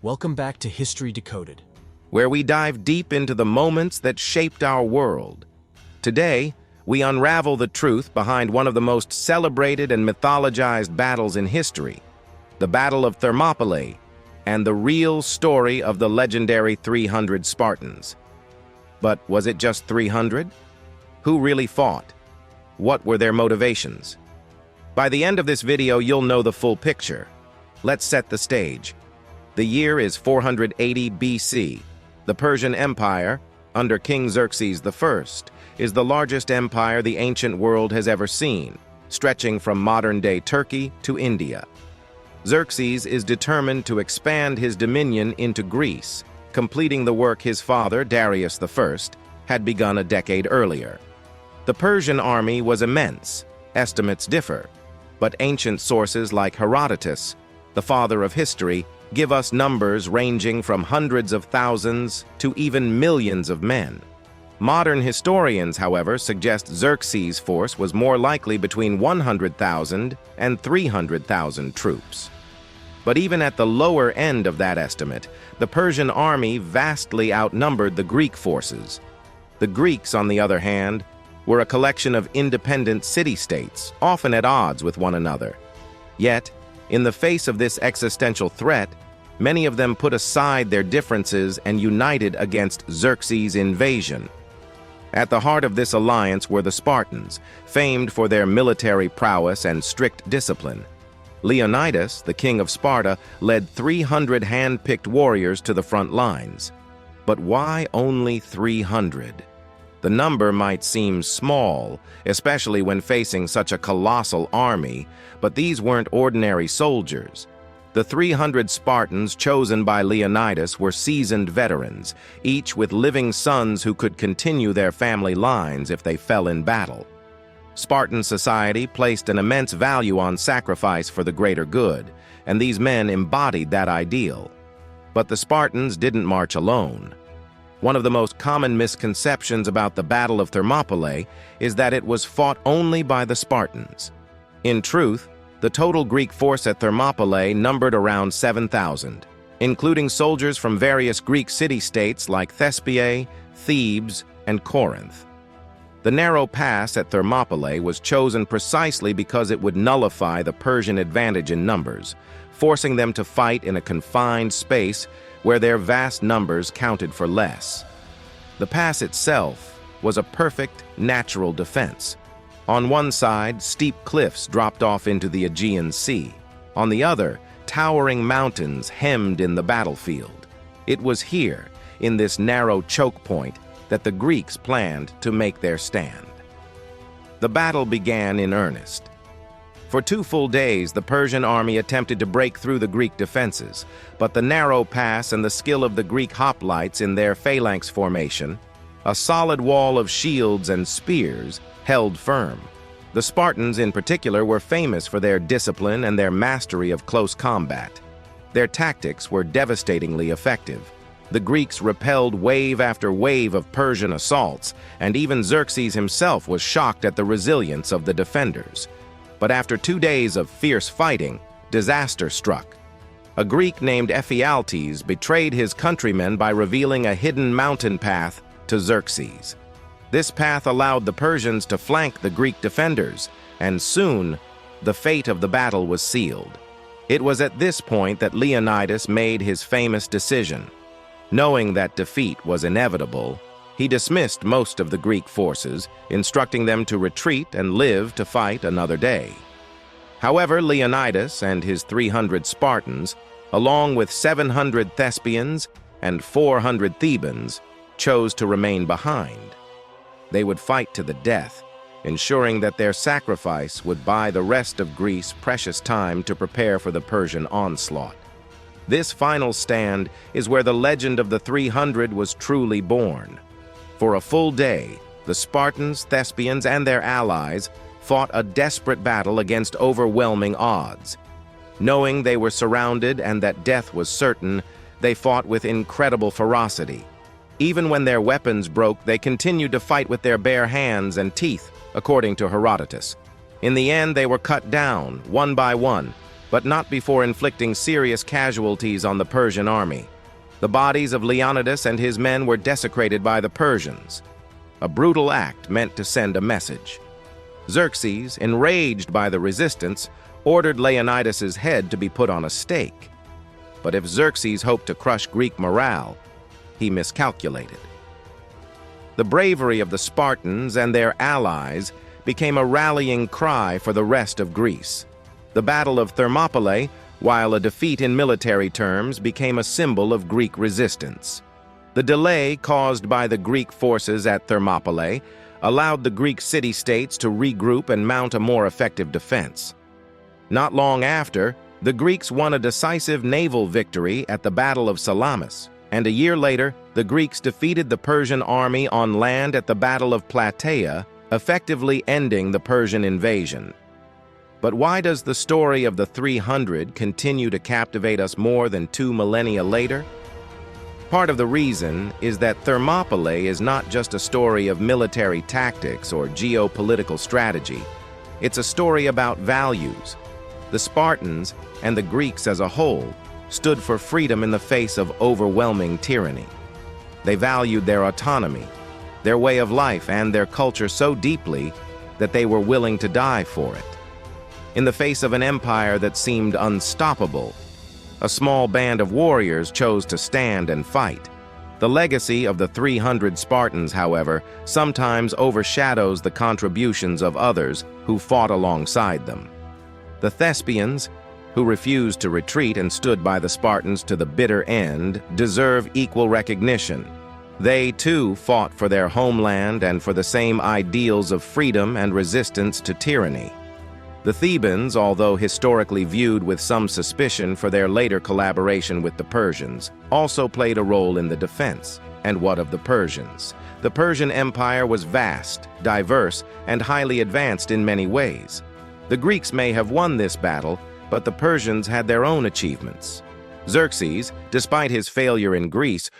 Welcome back to History Decoded, where we dive deep into the moments that shaped our world. Today, we unravel the truth behind one of the most celebrated and mythologized battles in history, the Battle of Thermopylae, and the real story of the legendary 300 Spartans. But was it just 300? Who really fought? What were their motivations? By the end of this video, you'll know the full picture. Let's set the stage. The year is 480 BC. The Persian Empire, under King Xerxes I, is the largest empire the ancient world has ever seen, stretching from modern-day Turkey to India. Xerxes is determined to expand his dominion into Greece, completing the work his father, Darius I, had begun a decade earlier. The Persian army was immense. Estimates differ, but ancient sources like Herodotus, the father of history, give us numbers ranging from hundreds of thousands to even millions of men. Modern historians, however, suggest Xerxes' force was more likely between 100,000 and 300,000 troops. But even at the lower end of that estimate, the Persian army vastly outnumbered the Greek forces. The Greeks, on the other hand, were a collection of independent city-states, often at odds with one another. Yet, in the face of this existential threat, many of them put aside their differences and united against Xerxes' invasion. At the heart of this alliance were the Spartans, famed for their military prowess and strict discipline. Leonidas, the king of Sparta, led 300 hand-picked warriors to the front lines. But why only 300? The number might seem small, especially when facing such a colossal army, but these weren't ordinary soldiers. The 300 Spartans chosen by Leonidas were seasoned veterans, each with living sons who could continue their family lines if they fell in battle. Spartan society placed an immense value on sacrifice for the greater good, and these men embodied that ideal. But the Spartans didn't march alone. One of the most common misconceptions about the Battle of Thermopylae is that it was fought only by the Spartans. In truth, the total Greek force at Thermopylae numbered around 7,000, including soldiers from various Greek city-states like Thespiae, Thebes, and Corinth. The narrow pass at Thermopylae was chosen precisely because it would nullify the Persian advantage in numbers, forcing them to fight in a confined space where their vast numbers counted for less. The pass itself was a perfect natural defense. On one side, steep cliffs dropped off into the Aegean Sea. On the other, towering mountains hemmed in the battlefield. It was here, in this narrow choke point, that the Greeks planned to make their stand. The battle began in earnest. For 2 full days, the Persian army attempted to break through the Greek defenses, but the narrow pass and the skill of the Greek hoplites in their phalanx formation, a solid wall of shields and spears, held firm. The Spartans, in particular, were famous for their discipline and their mastery of close combat. Their tactics were devastatingly effective. The Greeks repelled wave after wave of Persian assaults, and even Xerxes himself was shocked at the resilience of the defenders. But after 2 days of fierce fighting, disaster struck. A Greek named Ephialtes betrayed his countrymen by revealing a hidden mountain path to Xerxes. This path allowed the Persians to flank the Greek defenders, and soon, the fate of the battle was sealed. It was at this point that Leonidas made his famous decision. Knowing that defeat was inevitable, he dismissed most of the Greek forces, instructing them to retreat and live to fight another day. However, Leonidas and his 300 Spartans, along with 700 Thespians and 400 Thebans, chose to remain behind. They would fight to the death, ensuring that their sacrifice would buy the rest of Greece precious time to prepare for the Persian onslaught. This final stand is where the legend of the 300 was truly born. For a full day, the Spartans, Thespians, and their allies fought a desperate battle against overwhelming odds. Knowing they were surrounded and that death was certain, they fought with incredible ferocity. Even when their weapons broke, they continued to fight with their bare hands and teeth, according to Herodotus. In the end, they were cut down, one by one, but not before inflicting serious casualties on the Persian army. The bodies of Leonidas and his men were desecrated by the Persians, a brutal act meant to send a message. Xerxes, enraged by the resistance, ordered Leonidas's head to be put on a stake. But if Xerxes hoped to crush Greek morale, he miscalculated. The bravery of the Spartans and their allies became a rallying cry for the rest of Greece. The Battle of Thermopylae, while a defeat in military terms, became a symbol of Greek resistance. The delay caused by the Greek forces at Thermopylae allowed the Greek city-states to regroup and mount a more effective defense. Not long after, the Greeks won a decisive naval victory at the Battle of Salamis, and a year later, the Greeks defeated the Persian army on land at the Battle of Plataea, effectively ending the Persian invasion. But why does the story of the 300 continue to captivate us more than 2 millennia later? Part of the reason is that Thermopylae is not just a story of military tactics or geopolitical strategy. It's a story about values. The Spartans, and the Greeks as a whole, stood for freedom in the face of overwhelming tyranny. They valued their autonomy, their way of life, and their culture so deeply that they were willing to die for it. In the face of an empire that seemed unstoppable, a small band of warriors chose to stand and fight. The legacy of the 300 Spartans, however, sometimes overshadows the contributions of others who fought alongside them. The Thespians, who refused to retreat and stood by the Spartans to the bitter end, deserve equal recognition. They, too, fought for their homeland and for the same ideals of freedom and resistance to tyranny. The Thebans, although historically viewed with some suspicion for their later collaboration with the Persians, also played a role in the defense. And what of the Persians? The Persian Empire was vast, diverse, and highly advanced in many ways. The Greeks may have won this battle, but the Persians had their own achievements. Xerxes, despite his failure in Greece,